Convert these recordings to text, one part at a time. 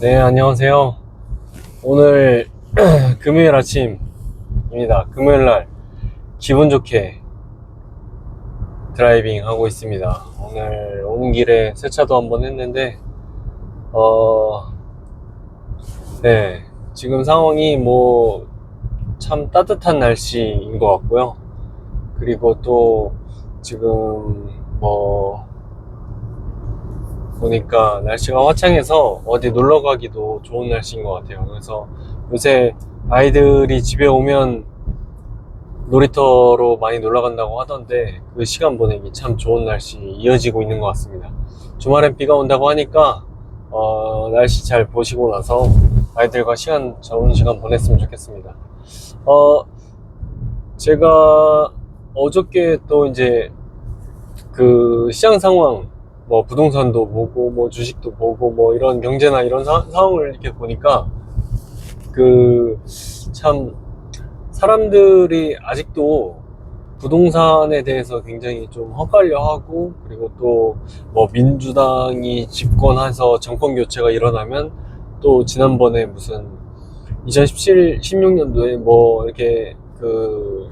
네, 안녕하세요. 오늘 금요일 아침입니다. 금요일날 기분 좋게 드라이빙 하고 있습니다. 오늘 오는 길에 세차도 한번 했는데 네, 지금 상황이 뭐 참 따뜻한 날씨인 것 같고요. 그리고 또 지금 뭐 보니까 날씨가 화창해서 어디 놀러 가기도 좋은 날씨인 것 같아요. 그래서 요새 아이들이 집에 오면 놀이터로 많이 놀러 간다고 하던데 그 시간 보내기 참 좋은 날씨 이어지고 있는 것 같습니다. 주말엔 비가 온다고 하니까 날씨 잘 보시고 나서 아이들과 좋은 시간 보냈으면 좋겠습니다. 제가 어저께 또 이제 그 시장 상황, 뭐 부동산도 보고 뭐 주식도 보고 뭐 이런 경제나 이런 상황을 이렇게 보니까 그 참 사람들이 아직도 부동산에 대해서 굉장히 좀 헛갈려 하고, 그리고 또 뭐 민주당이 집권해서 정권 교체가 일어나면 또 지난번에 무슨 2017, 16년도에 뭐 이렇게 그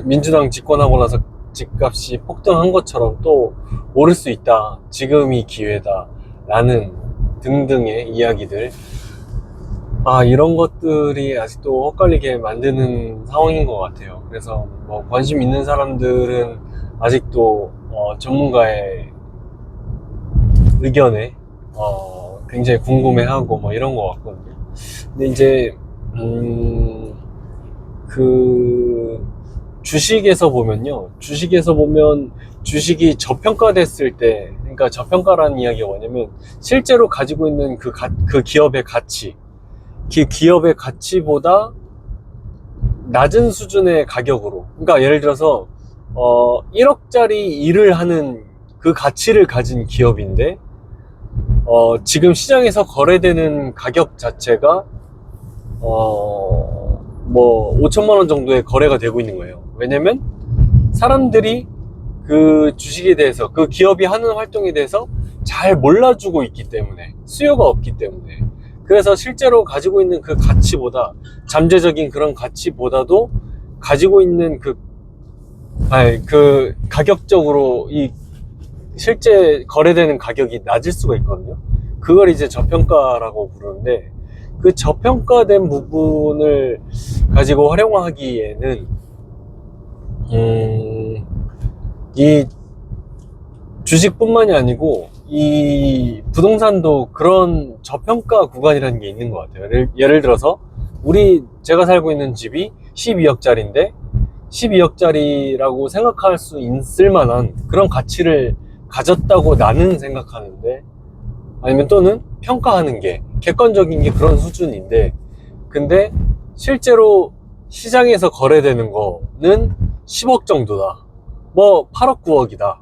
민주당 집권하고 나서 집값이 폭등한 것처럼 또 오를 수 있다, 지금이 기회다 라는 등등의 이야기들, 이런 것들이 아직도 엇갈리게 만드는 상황인 것 같아요. 그래서 뭐 관심 있는 사람들은 아직도 전문가의 의견에 굉장히 궁금해하고 뭐 이런 것 같거든요. 근데 이제 그 주식에서 보면요, 주식이 저평가됐을 때, 그러니까 저평가라는 이야기가 뭐냐면 실제로 가지고 있는 그 기업의 가치, 그 기업의 가치보다 낮은 수준의 가격으로, 그러니까 예를 들어서 1억짜리 일을 하는 그 가치를 가진 기업인데 지금 시장에서 거래되는 가격 자체가 뭐 5천만 원 정도의 거래가 되고 있는 거예요. 왜냐면 사람들이 그 주식에 대해서, 그 기업이 하는 활동에 대해서 잘 몰라주고 있기 때문에, 수요가 없기 때문에. 그래서 실제로 가지고 있는 그 가치보다, 잠재적인 그런 가치보다도 가지고 있는 그 가격적으로 이 실제 거래되는 가격이 낮을 수가 있거든요. 그걸 이제 저평가라고 부르는데, 그 저평가된 부분을 가지고 활용하기에는 이 주식뿐만이 아니고 이 부동산도 그런 저평가 구간이라는 게 있는 것 같아요. 예를 들어서 제가 살고 있는 집이 12억짜리인데 12억짜리라고 생각할 수 있을 만한 그런 가치를 가졌다고 나는 생각하는데, 아니면 또는 평가하는 게, 객관적인 게 그런 수준인데, 근데 실제로 시장에서 거래되는 거는 10억 정도다, 뭐 8억 9억이다,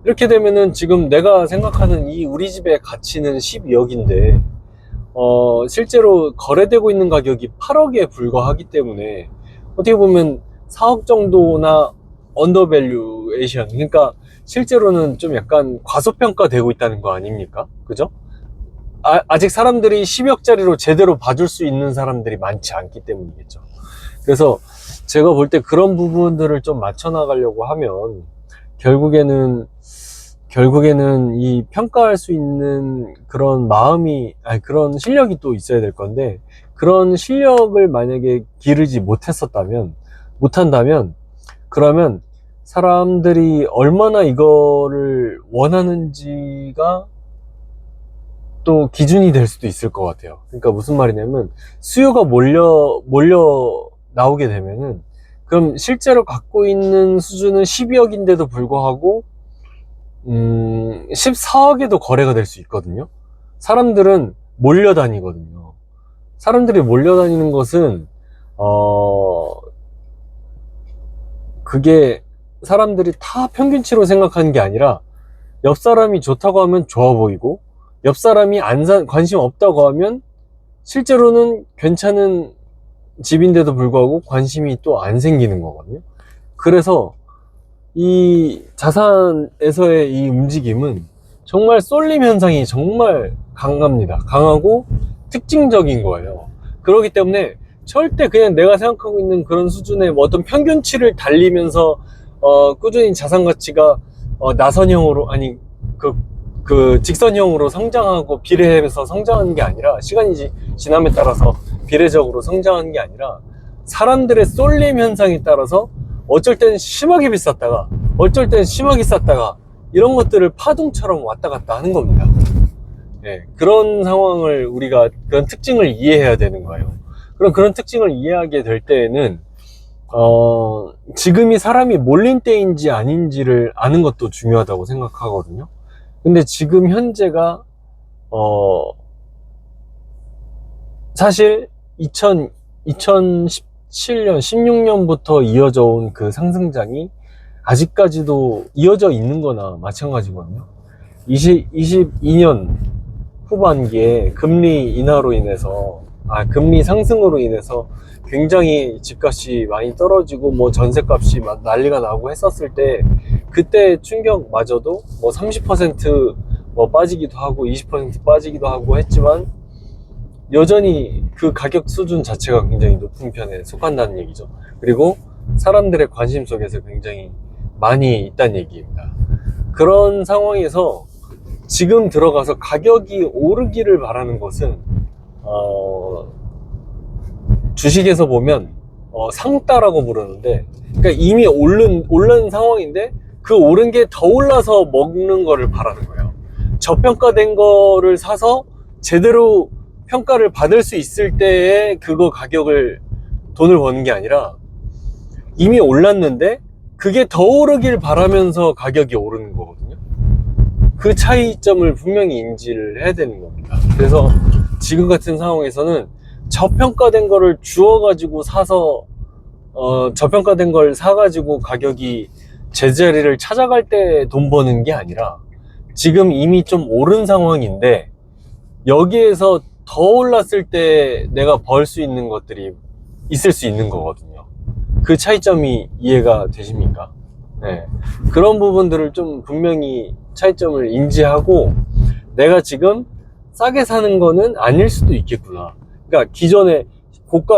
이렇게 되면은 지금 내가 생각하는 이 우리 집의 가치는 12억인데 실제로 거래되고 있는 가격이 8억에 불과하기 때문에 어떻게 보면 4억 정도나 언더밸류에이션, 그러니까 실제로는 좀 약간 과소평가되고 있다는 거 아닙니까? 그죠? 아직 사람들이 10억짜리로 제대로 봐줄 수 있는 사람들이 많지 않기 때문이겠죠. 그래서 제가 볼 때 그런 부분들을 좀 맞춰 나가려고 하면 결국에는 이 평가할 수 있는 그런 마음이, 그런 실력이 또 있어야 될 건데, 그런 실력을 만약에 기르지 못한다면, 그러면 사람들이 얼마나 이거를 원하는지가 또 기준이 될 수도 있을 것 같아요. 그러니까 무슨 말이냐면, 수요가 몰려 나오게 되면은, 그럼 실제로 갖고 있는 수준은 12억인데도 불구하고 14억에도 거래가 될 수 있거든요. 사람들은 몰려다니거든요. 사람들이 몰려다니는 것은 그게 사람들이 다 평균치로 생각하는 게 아니라, 옆 사람이 좋다고 하면 좋아 보이고, 옆 사람이 관심 없다고 하면 실제로는 괜찮은 집인데도 불구하고 관심이 또 안 생기는 거거든요. 그래서 이 자산에서의 이 움직임은 정말 쏠림 현상이 정말 강합니다. 강하고, 특징적인 거예요. 그렇기 때문에 절대 그냥 내가 생각하고 있는 그런 수준의 뭐 어떤 평균치를 달리면서 꾸준히 자산 가치가 나선형으로, 아니 그 직선형으로 성장하고 비례해서 성장하는 게 아니라, 시간이 지남에 따라서 비례적으로 성장하는 게 아니라, 사람들의 쏠림 현상에 따라서 어쩔 땐 심하게 비쌌다가 어쩔 땐 심하게 쌌다가 이런 것들을 파동처럼 왔다 갔다 하는 겁니다. 예, 그런 상황을 우리가, 그런 특징을 이해해야 되는 거예요. 그럼 그런 특징을 이해하게 될 때에는 지금이 사람이 몰린 때인지 아닌지를 아는 것도 중요하다고 생각하거든요. 근데 지금 현재가 사실 2017년, 16년부터 이어져 온 그 상승장이 아직까지도 이어져 있는 거나 마찬가지거든요. 22년 후반기에 금리 인하로 인해서, 금리 상승으로 인해서 굉장히 집값이 많이 떨어지고 뭐 전세값이 난리가 나고 했었을 때, 그때 충격마저도 뭐 30% 뭐 빠지기도 하고 20% 빠지기도 하고 했지만 여전히 그 가격 수준 자체가 굉장히 높은 편에 속한다는 얘기죠. 그리고 사람들의 관심 속에서 굉장히 많이 있다는 얘기입니다. 그런 상황에서 지금 들어가서 가격이 오르기를 바라는 것은 주식에서 보면 상따라고 부르는데, 그러니까 이미 오른 상황인데 그 오른 게 더 올라서 먹는 거를 바라는 거예요. 저평가된 거를 사서 제대로 평가를 받을 수 있을 때에 그거 가격을 돈을 버는 게 아니라, 이미 올랐는데 그게 더 오르길 바라면서 가격이 오르는 거거든요. 그 차이점을 분명히 인지를 해야 되는 겁니다. 그래서 지금 같은 상황에서는 저평가된 거를 주워가지고 사서 저평가된 걸 사가지고 가격이 제자리를 찾아갈 때 돈 버는 게 아니라, 지금 이미 좀 오른 상황인데 여기에서 더 올랐을 때 내가 벌 수 있는 것들이 있을 수 있는 거거든요. 그 차이점이 이해가 되십니까? 네. 그런 부분들을 좀 분명히 차이점을 인지하고, 내가 지금 싸게 사는 거는 아닐 수도 있겠구나. 그러니까 기존에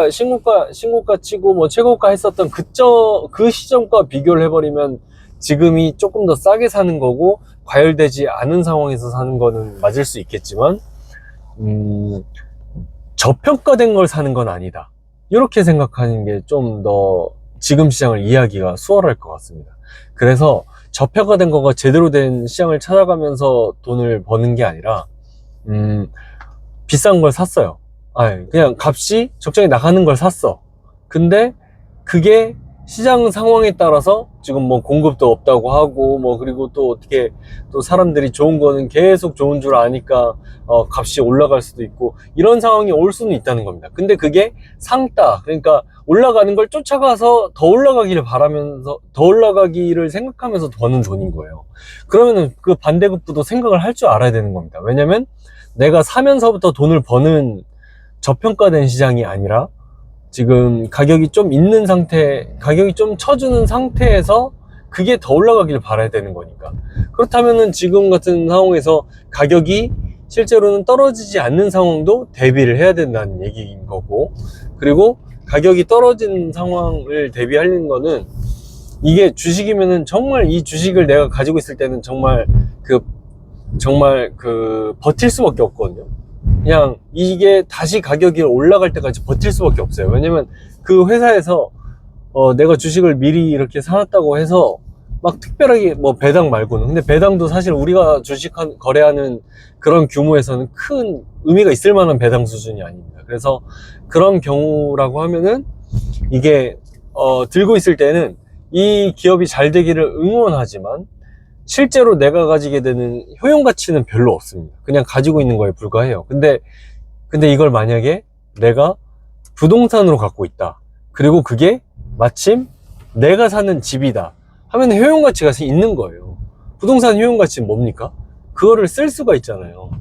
신고가 치고 뭐 최고가 했었던 그 시점과 비교를 해버리면 지금이 조금 더 싸게 사는 거고, 과열되지 않은 상황에서 사는 거는 맞을 수 있겠지만, 저평가된 걸 사는 건 아니다. 이렇게 생각하는 게 좀 더 지금 시장을 이해하기가 수월할 것 같습니다. 그래서 저평가된 거가 제대로 된 시장을 찾아가면서 돈을 버는 게 아니라, 비싼 걸 샀어요. 그냥 값이 적정히 나가는 걸 샀어. 근데 그게 시장 상황에 따라서 지금 뭐 공급도 없다고 하고, 뭐 그리고 또 어떻게 또 사람들이 좋은 거는 계속 좋은 줄 아니까 값이 올라갈 수도 있고, 이런 상황이 올 수는 있다는 겁니다. 근데 그게 상따, 그러니까 올라가는 걸 쫓아가서 더 올라가기를 바라면서, 더 올라가기를 생각하면서 버는 돈인 거예요. 그러면은 그 반대급부도 생각을 할 줄 알아야 되는 겁니다. 왜냐면 내가 사면서부터 돈을 버는 저평가된 시장이 아니라, 지금 가격이 좀 있는 상태, 가격이 좀 쳐주는 상태에서 그게 더 올라가길 바라야 되는 거니까. 그렇다면은 지금 같은 상황에서 가격이 실제로는 떨어지지 않는 상황도 대비를 해야 된다는 얘기인 거고, 그리고 가격이 떨어진 상황을 대비하는 거는, 이게 주식이면은 정말 이 주식을 내가 가지고 있을 때는 정말 버틸 수밖에 없거든요. 그냥 이게 다시 가격이 올라갈 때까지 버틸 수밖에 없어요. 왜냐면 그 회사에서 내가 주식을 미리 이렇게 사놨다고 해서 막 특별하게 뭐 배당 말고는, 근데 배당도 사실 우리가 주식 거래하는 그런 규모에서는 큰 의미가 있을 만한 배당 수준이 아닙니다. 그래서 그런 경우라고 하면은, 이게 들고 있을 때는 이 기업이 잘 되기를 응원하지만 실제로 내가 가지게 되는 효용 가치는 별로 없습니다. 그냥 가지고 있는 거에 불과해요. 근데 이걸 만약에 내가 부동산으로 갖고 있다, 그리고 그게 마침 내가 사는 집이다 하면 효용 가치가 있는 거예요. 부동산 효용 가치는 뭡니까? 그거를 쓸 수가 있잖아요.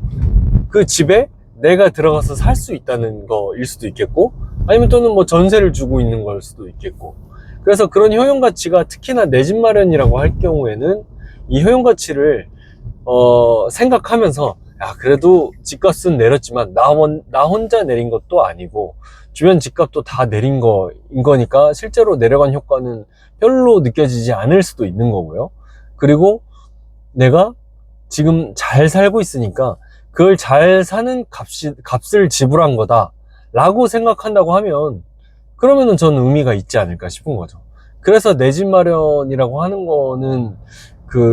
그 집에 내가 들어가서 살 수 있다는 거일 수도 있겠고, 아니면 또는 뭐 전세를 주고 있는 걸 수도 있겠고. 그래서 그런 효용 가치가, 특히나 내 집 마련이라고 할 경우에는 이 효용 가치를 생각하면서, 야, 그래도 집값은 내렸지만 나 혼자 내린 것도 아니고 주변 집값도 다 내린 거인 거니까 실제로 내려간 효과는 별로 느껴지지 않을 수도 있는 거고요. 그리고 내가 지금 잘 살고 있으니까 그걸 잘 사는 값을 지불한 거다 라고 생각한다고 하면, 그러면은 저는 의미가 있지 않을까 싶은 거죠. 그래서 내 집 마련이라고 하는 거는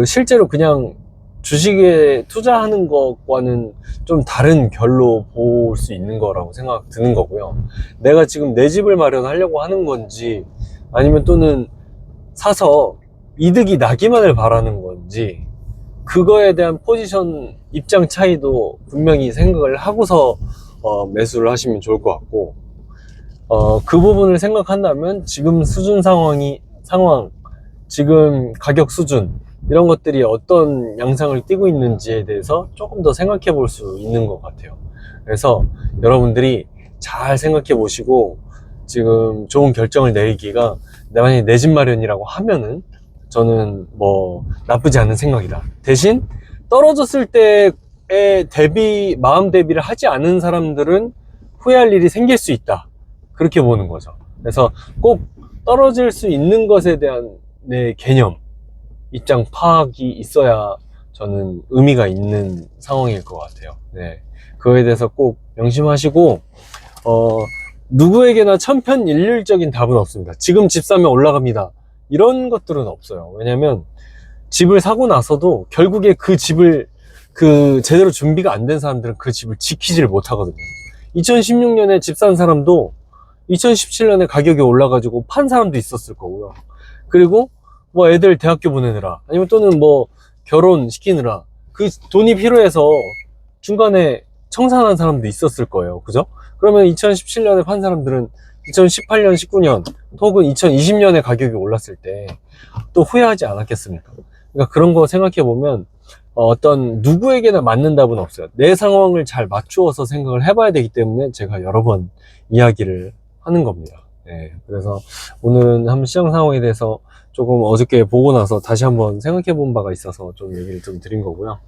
실제로 그냥 주식에 투자하는 것과는 좀 다른 결로 볼 수 있는 거라고 생각 드는 거고요. 내가 지금 내 집을 마련하려고 하는 건지, 아니면 또는 사서 이득이 나기만을 바라는 건지, 그거에 대한 포지션 입장 차이도 분명히 생각을 하고서 매수를 하시면 좋을 것 같고, 그 부분을 생각한다면 지금 상황, 지금 가격 수준, 이런 것들이 어떤 양상을 띠고 있는지에 대해서 조금 더 생각해 볼 수 있는 것 같아요. 그래서 여러분들이 잘 생각해 보시고 지금 좋은 결정을 내리기가, 만약에 내 집 마련이라고 하면은 저는 뭐 나쁘지 않은 생각이다. 대신 떨어졌을 때에 마음 대비를 하지 않은 사람들은 후회할 일이 생길 수 있다, 그렇게 보는 거죠. 그래서 꼭 떨어질 수 있는 것에 대한 내 개념, 입장 파악이 있어야 저는 의미가 있는 상황일 것 같아요. 네. 그거에 대해서 꼭 명심하시고, 누구에게나 천편일률적인 답은 없습니다. 지금 집 사면 올라갑니다, 이런 것들은 없어요. 왜냐면 집을 사고 나서도 결국에 그 집을 제대로 준비가 안 된 사람들은 그 집을 지키지를 못하거든요. 2016년에 집 산 사람도 2017년에 가격이 올라가지고 판 사람도 있었을 거고요. 그리고 뭐 애들 대학교 보내느라, 아니면 또는 뭐 결혼 시키느라 그 돈이 필요해서 중간에 청산한 사람도 있었을 거예요. 그죠? 그러면 2017년에 판 사람들은 2018년, 19년 혹은 2020년에 가격이 올랐을 때 또 후회하지 않았겠습니까? 그러니까 그런 거 생각해 보면 어떤 누구에게나 맞는 답은 없어요. 내 상황을 잘 맞추어서 생각을 해봐야 되기 때문에 제가 여러 번 이야기를 하는 겁니다. 네, 그래서 오늘은 한번 시장 상황에 대해서 조금 어저께 보고 나서 다시 한번 생각해 본 바가 있어서 좀 얘기를 좀 드린 거고요.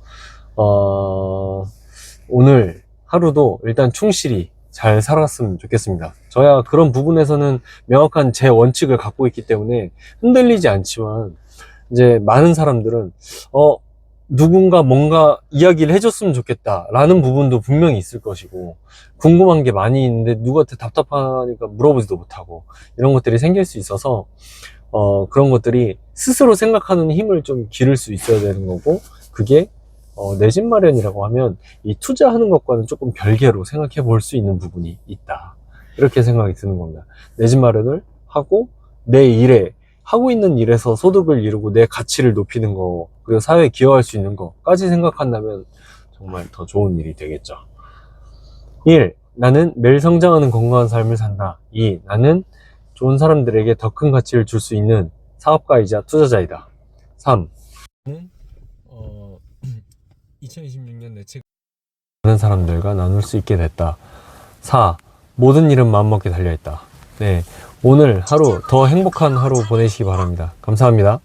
오늘 하루도 일단 충실히 잘 살았으면 좋겠습니다. 저야 그런 부분에서는 명확한 제 원칙을 갖고 있기 때문에 흔들리지 않지만, 이제 많은 사람들은 누군가 뭔가 이야기를 해줬으면 좋겠다 라는 부분도 분명히 있을 것이고, 궁금한 게 많이 있는데 누구한테 답답하니까 물어보지도 못하고, 이런 것들이 생길 수 있어서 그런 것들이 스스로 생각하는 힘을 좀 기를 수 있어야 되는 거고, 그게 내 집 마련이라고 하면 이 투자하는 것과는 조금 별개로 생각해 볼 수 있는 부분이 있다, 이렇게 생각이 드는 겁니다. 내 집 마련을 하고 하고 있는 일에서 소득을 이루고 내 가치를 높이는 거, 그리고 사회에 기여할 수 있는 거까지 생각한다면 정말 더 좋은 일이 되겠죠. 1. 나는 매일 성장하는 건강한 삶을 산다. 2. 나는 좋은 사람들에게 더 큰 가치를 줄 수 있는 사업가이자 투자자이다. 3. 2026년 내 책 많은 사람들과 나눌 수 있게 됐다. 4. 모든 일은 마음먹기 달려있다. 네, 오늘 하루 더 행복한 하루 보내시기 바랍니다. 감사합니다.